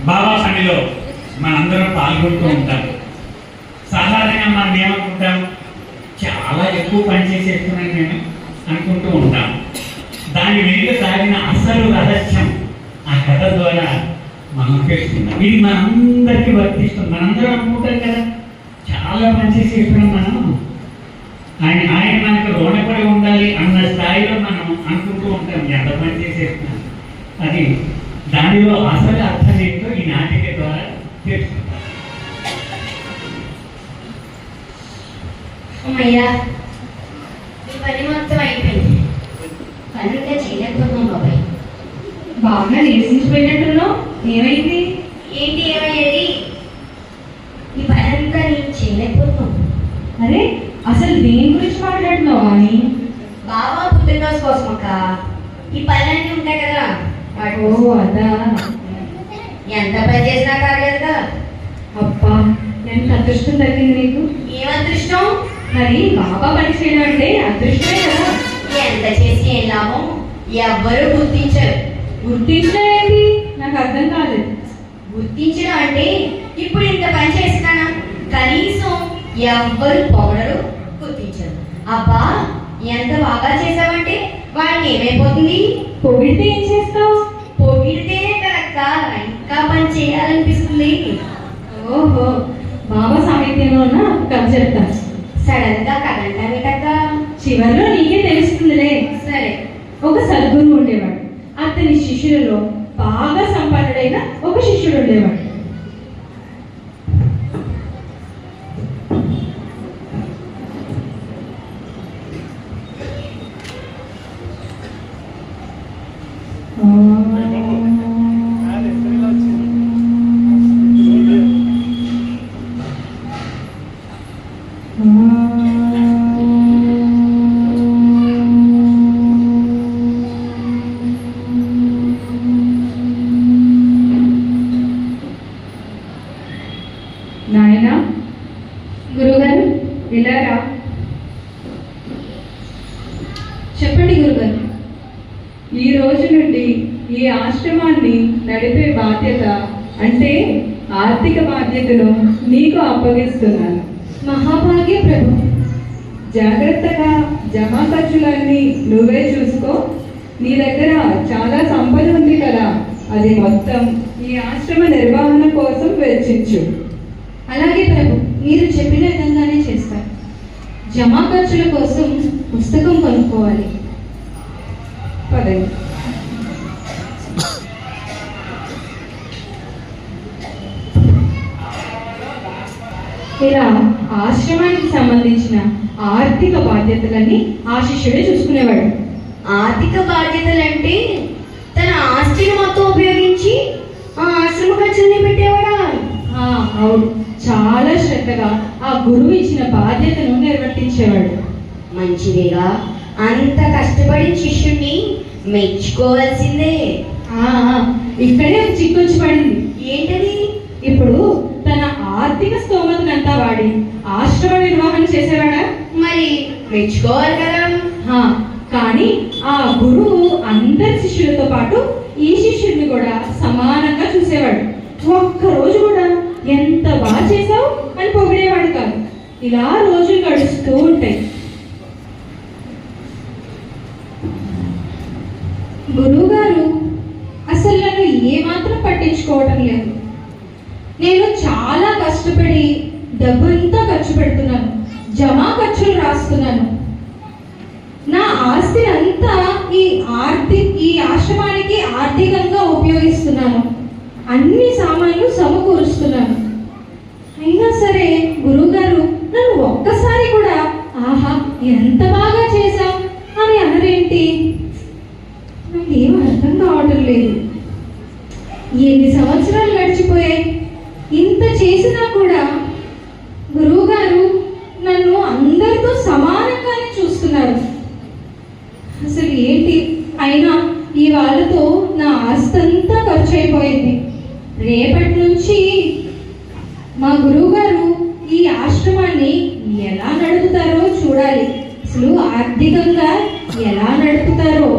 బాబా పనిలో మనందరం పాల్గొంటూ ఉంటాం. సాధారణంగా మనం ఏమనుకుంటాం, చాలా ఎక్కువ పని చేసేస్తున్నాను నేను అనుకుంటూ ఉంటాం. దాని వెనుక సాగిన అసలు రహస్యం ఆ కథ ద్వారా మనం తెలుసుకుందాం. ఇది మనందరికీ వర్తిస్తుంది. మనందరం అనుకుంటాం కదా, చాలా పని చేసేస్తున్నాం మనం, ఆయన మనకు రుణపడి ఉండాలి అన్న స్థాయిలో మనం అనుకుంటూ ఉంటాం ఎంత పని చేసేస్తున్నాం. అది దానిలో అసలు అర్థం ఏంటో ఈ నాటిక ద్వారా తెలుసుకుంటాం. అమ్మయ్యా, ఈ పని మొత్తం అయిపోయింది. పని ఇంకా చేయలేకపోతున్నాం బాబాయ్. బాగా నిరసించిపోయినట్టున్నావు, ఏమైంది? ఏంటి ఏమయ్యేది? ఈ పని అంతా నేను చేయలేకపోతున్నాం. అరే, అసలు దేని గురించి మాట్లాడుతున్నావు అని? బాబా పుట్టినరోజు కోసం అక్క, ఈ పనులన్నీ ఉంటాయి కదా వాటి ఓ కోసం. అదా, ఎంత పని చేసినా కాలేదుగా. అబ్బా ఎంత అదృష్టం తగ్గింది నీకు. ఏం అదృష్టం? మరి బాబా పని చేయడం అంటే అదృష్టమే కదా. ఎంత చేసి ఏం లాభం? ఎవ్వరూ గుర్తించరు. గుర్తించడం ఏంటి? నాకు అర్థం కాలేదు. గుర్తించడం అంటే ఇప్పుడు ఇంత పని చేసినానా కనీసం ఎవ్వరు పొగడరు, గుర్తించరు. అబ్బా ఎంత బాగా చేసావంటే వాడిని ఏమైపోతుంది? పొగిడితే ఏం చేస్తావు? పొగిడితేనే కరెక్ట, ఇంకా పని చేయాలనిపిస్తుంది. ఓహో, బాబా సాహిత్యంలో ఉన్న కథ చెప్తా. సడన్ గా కదంటావేటక్క? చివరిలో నీకే తెలుస్తుందిలే. సరే. ఒక సద్గురువు ఉండేవాడు. అతని శిష్యులలో బాగా సంపన్నుడైన ఒక శిష్యుడు ఉండేవాడు. నాయనా, గురుగారు ఇలారా. చెప్పండి గురుగారు. ఈ రోజు నుండి ఈ ఆశ్రమాన్ని నడిపే బాధ్యత, అంటే ఆర్థిక బాధ్యతను నీకు అప్పగిస్తున్నాను. మహాభాగ్య ప్రభు. జాగ్రత్తగా జమా ఖర్చులన్నీ నువ్వే చూసుకో. నీ దగ్గర చాలా సంపద ఉంది కదా, అది మొత్తం ఈ ఆశ్రమ నిర్వహణ కోసం వెచ్చించు. అలాగే ప్రభు, మీరు చెప్పిన విధంగానే చేస్తారు. జమా ఖర్చుల కోసం పుస్తకం కొనుక్కోవాలి. పదండి. ఇలా ఆశ్రమానికి సంబంధించిన ఆర్థిక బాధ్యతలన్నీ ఆ శిష్యుడే చూసుకునేవాడు. ఆర్థిక బాధ్యతలంటే తన ఆస్తిని మొత్తం ఉపయోగించి ఆ ఆశ్రమ ఖర్చుల్ని పెట్టేవాడా? అవును, చాలా శ్రద్ధగా ఆ గురువు ఇచ్చిన బాధ్యతను నిర్వర్తించేవాడు. మంచిదేగా, అంత కష్టపడి శిష్యుణ్ణి మెచ్చుకోవాల్సిందే. ఇక్కడే ఒక చిక్కొచ్చి పడింది. ఏంటది? ఇప్పుడు తన ఆర్థిక స్తోమతనంతా వాడి ఆశ్రమ నిర్వహణ చేసేవాడా? మరి మెచ్చుకోవాలి కదా. కానీ ఆ గురువు అందరి శిష్యులతో పాటు ఈ శిష్యుడిని కూడా సమానంగా చూసేవాడు. ఒక్కరోజు కూడా ఎంత బాగా చేసావు అని పొగిడేవాడు కాదు. ఇలా రోజులు గడుస్తూ ఉంటాయి. గురువు గారు అసలు నన్ను ఏమాత్రం పట్టించుకోవటం లేదు. నేను చాలా కష్టపడి డబ్బు అంతా ఖర్చు పెడుతున్నాను, జమా ఖర్చులు రాస్తున్నాను. నా ఆస్తి అంతా ఈ ఆశ్రమానికి ఆర్థికంగా ఉపయోగిస్తున్నాను. అన్ని సామాన్లు సమకూరుస్తున్నాను. అయినా సరే గురువుగారు నన్ను ఒక్కసారి కూడా ఆహా ఎంత బాగా చేశావు అని అనరేంటి? నాకేం అర్థం కావటం లేదు. ఎన్ని సంవత్సరాలు గడిచిపోయాయి, ఇంత చేసినా కూడా గురువుగారు నన్ను అందరితో సమానంగానే చూస్తున్నారు. అసలు ఏంటి? అయినా ఈ వాళ్ళతో నా ఆస్తి అంతా ఖర్చు అయిపోయింది. రేపటి నుంచి మా గురువు గారు ఈ ఆశ్రమాన్ని ఎలా నడుపుతారో చూడాలి. అసలు ఆర్థికంగా ఎలా నడుపుతారో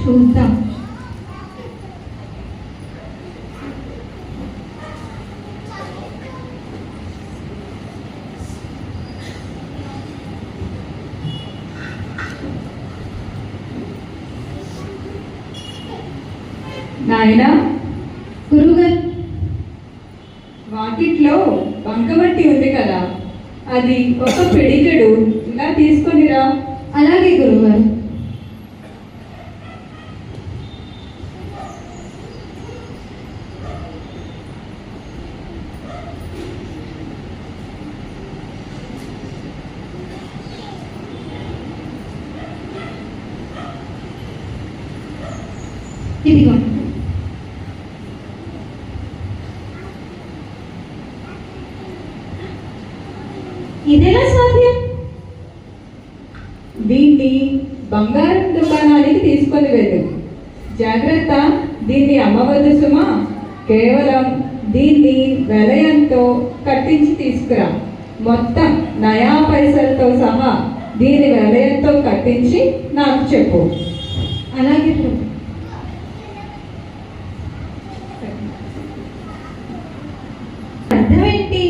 చూద్దాం. నాయనా, గురువుగారు, వాకిట్లో బంకమట్టి ఉంది కదా, అది ఒక పిడికెడు ఇలా తీసుకొనిరా. అలాగే గురువుగారు. ఇదిగో. ఇదెలా సాధ్యం? దీన్ని బంగారం దుకాణానికి తీసుకొని వెళ్ళు. జాగ్రత్త, దీన్ని అమ్మవద్దు సుమా. కేవలం దీన్ని వెలయంతో కట్టించి తీసుకురా. మొత్తం నయా పైసలతో సహా దీని వెలయంతో కట్టించి నాకు చెప్పు. అలాగే ప్రభు. అర్థమేంటి?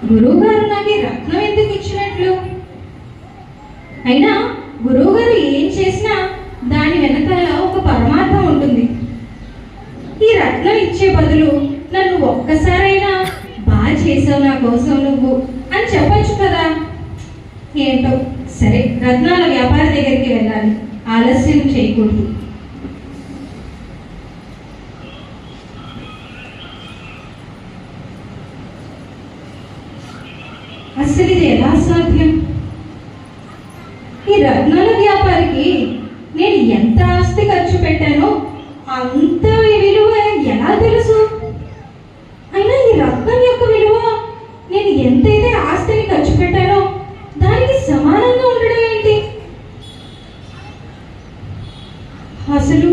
గురువుగారు నాకు ఈ రత్నం ఎందుకు ఇచ్చినట్లు? అయినా గురువుగారు ఏం చేసినా దాని వెనకాల ఒక పరమార్థం ఉంటుంది. ఈ రత్నం ఇచ్చే బదులు నన్ను ఒక్కసారైనా బాగా చేసావు నా కోసం నువ్వు అని చెప్పొచ్చు కదా. ఏంటో సరే, రత్నాల వ్యాపారి దగ్గరికి వెళ్ళాలి, ఆలస్యం చేయకూడదు. అసలు ఇది ఎలా సాధ్యం? ఈ రత్నాల వ్యాపారికి నేను ఎంత ఆస్తి ఖర్చు పెట్టానో అంత విలువ ఎలా తెలుసు? అయినా ఈ రత్నం యొక్క విలువ నేను ఎంతైతే ఆస్తిని ఖర్చు పెట్టానో దానికి సమానంగా ఉండడం ఏంటి? అసలు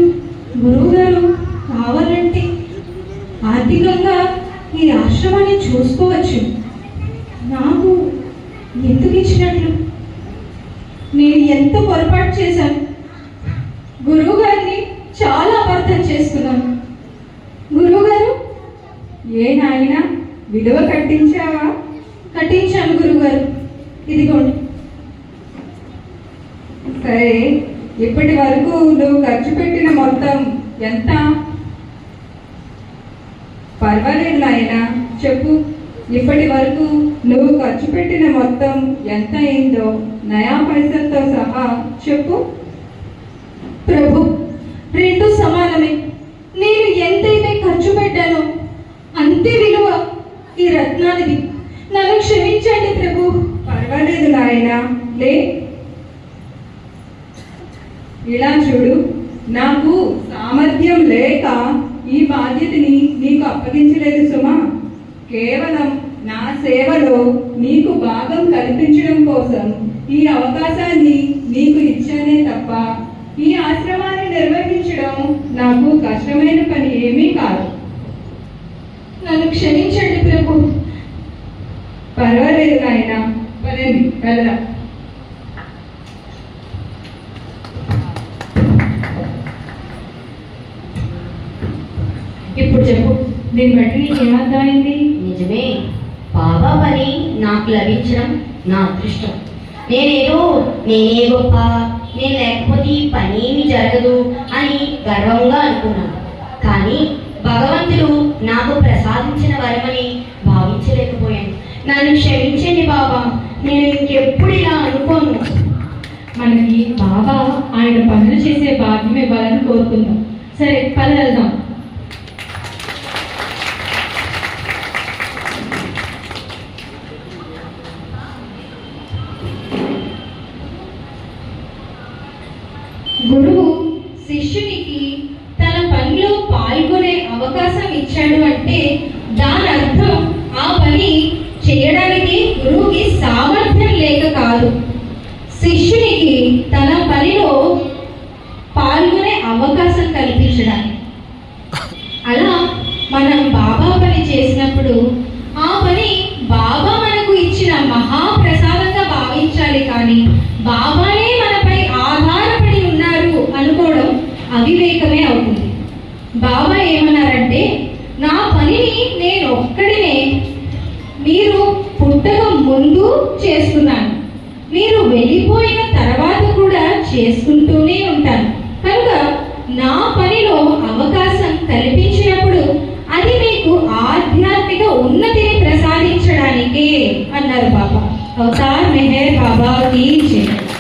గురువుగారు కావాలంటే ఆర్థికంగా ఈ ఆశ్రమాన్ని చూసుకోవచ్చు. నాకు ఎందుకు ఇచ్చినట్లు? నేను ఎంత పొరపాటు చేశాను. గురువు గారిని చాలా అపార్థం చేసుకున్నాను. గురువు గారు, ఏ నాయనా, విలువ కట్టించావా? కట్టించాను గురువుగారు. ఇదిగోండి. సరే, ఇప్పటి వరకు నువ్వు ఖర్చు పెట్టిన మొత్తం ఎంత? పర్వాలేదు నాయనా, చెప్పు. ఇప్పటి వరకు నువ్వు ఖర్చు పెట్టిన మొత్తం ఎంత అయిందో నయా పైసలతో సహా చెప్పు. ప్రభు, రెండు సమానమే. నేను ఎంతైతే ఖర్చు పెట్టానో అంతే విలువ ఈ రత్నానిది. నన్ను క్షమించండి ప్రభు. పర్వాలేదు నాయనా, లే. ఇలా చూడు, నాకు సామర్థ్యం లేక ఈ బాధ్యతని నీకు అప్పగించలేదు సుమా. కేవలం నా సేవలో నీకు భాగం కల్పించడం కోసం ఈ అవకాశాన్ని నీకు ఇచ్చానే తప్ప ఈ ఆశ్రమాన్ని నిర్వహించడం నాకు కష్టమైన పని ఏమీ కాదు. నన్ను క్షమించండి ప్రభు. పర్వాలేదు నాయనా, పదండి వెళ్దాం. ఇప్పుడు చెప్పు, దీన్ని బట్టి నీకు ఏమర్థమైంది? నిజమే, బాబా పని నాకు లభించడం నా అదృష్టం. నేనే గొప్ప, నేను లేకపోతే ఈ పని ఏమీ జరగదు అని గర్వంగా అనుకున్నాను. కానీ భగవంతుడు నాకు ప్రసాదించిన వరమని భావించలేకపోయాను. నన్ను క్షమించండి బాబా, నేను ఇంకెప్పుడు ఇలా అనుకోను. మనకి బాబా ఆయన పనులు చేసే భాగ్యం ఇవ్వాలని కోరుకుందాం. సరే, పద వెళ్దాం. గురువు శిష్యునికి తన పనిలో పాల్గొనే అవకాశం ఇచ్చాడు అంటే దాని అర్థం ఆ పని చేయడానికి గురువుకి సామర్థ్యం లేక కాదు, శిష్యునికి తన పనిలో పాల్గొనే అవకాశం కల్పించడానికి. అలా మనం బాబా పని చేసినప్పుడు ఆ పని బాబా మనకు ఇచ్చిన మహాప్రసాదంగా భావించాలి. కానీ బాబానే మనపై ఆధారపడి ఉన్నారు అనుకోవడం అవివేకమే అవుతుంది. బాబా ఏమన్నారంటే, నా పనిని నేను ఒక్కడినే మీరు పుట్టక ముందు చేస్తున్నాను, మీరు వెళ్ళిపోయిన తర్వాత కూడా చేసుకుంటూనే ఉంటాను. కనుక నా పని अवतार मेहर बाबा की जय।